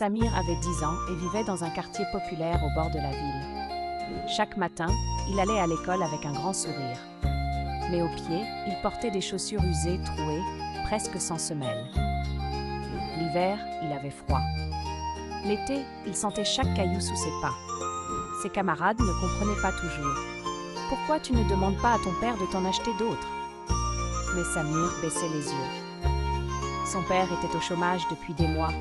Samir avait 10 ans et vivait dans un quartier populaire au bord de la ville. Chaque matin, il allait à l'école avec un grand sourire. Mais aux pieds, il portait des chaussures usées, trouées, presque sans semelle. L'hiver, il avait froid. L'été, il sentait chaque caillou sous ses pas. Ses camarades ne comprenaient pas toujours. « Pourquoi tu ne demandes pas à ton père de t'en acheter d'autres ?» Mais Samir baissait les yeux. Son père était au chômage depuis des mois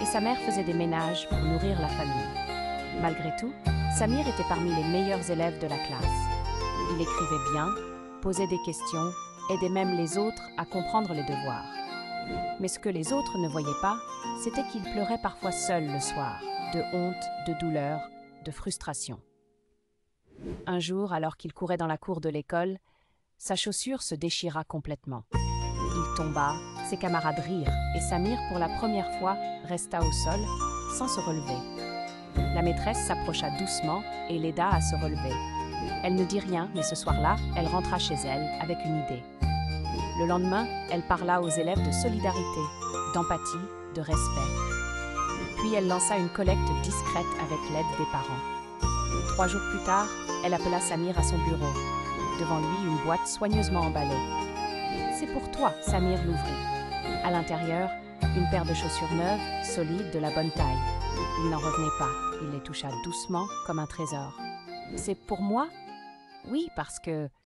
et sa mère faisait des ménages pour nourrir la famille. Malgré tout, Samir était parmi les meilleurs élèves de la classe. Il écrivait bien, posait des questions, aidait même les autres à comprendre les devoirs. Mais ce que les autres ne voyaient pas, c'était qu'il pleurait parfois seul le soir, de honte, de douleur, de frustration. Un jour, alors qu'il courait dans la cour de l'école, sa chaussure se déchira complètement. Il tomba, ses camarades rirent, et Samir, pour la première fois, resta au sol, sans se relever. La maîtresse s'approcha doucement et l'aida à se relever. Elle ne dit rien, mais ce soir-là, elle rentra chez elle avec une idée. Le lendemain, elle parla aux élèves de solidarité, d'empathie, de respect. Puis elle lança une collecte discrète avec l'aide des parents. 3 jours plus tard, elle appela Samir à son bureau. Devant lui, une boîte soigneusement emballée. « C'est pour toi », Samir l'ouvrit. À l'intérieur, une paire de chaussures neuves, solides, de la bonne taille. Il n'en revenait pas. Il les toucha doucement, comme un trésor. « C'est pour moi ?»« Oui, parce que